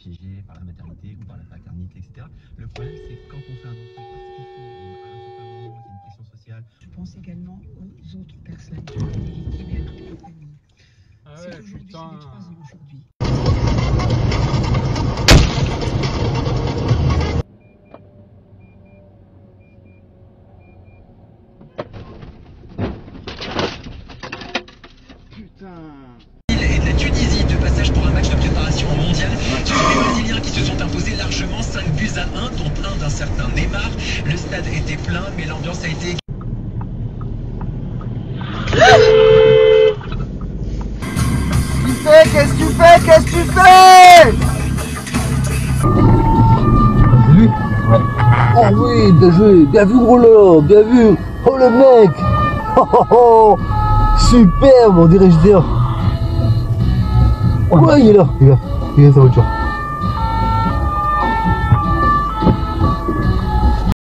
piégés par la maternité ou par la paternité, etc. Le problème, c'est que quand on fait un enfant parce qu'il faut, à un certain moment, il y a une pression sociale. Je pense également aux autres personnes qui ont été victimes et à toutes les familles. Ah C'est ouais, aujourd'hui, putain. ça fait 3 ans aujourd'hui. Putain. Et de la Tunisie, de passage pour un match de préparation au mondial. Ce sont les Brésiliens qui se sont imposés largement 5 buts à 1, dont un d'un certain Neymar. Le stade était plein, mais l'ambiance a été... Qu'est-ce que tu fais? Qu'est-ce que tu fais? C'est lui? Ouais. Oh oui, bien joué, bien vu gros bien vu. Oh le mec. Oh, oh, oh. Superbe, on dirait je dis. Ouais, il est là, sa voiture.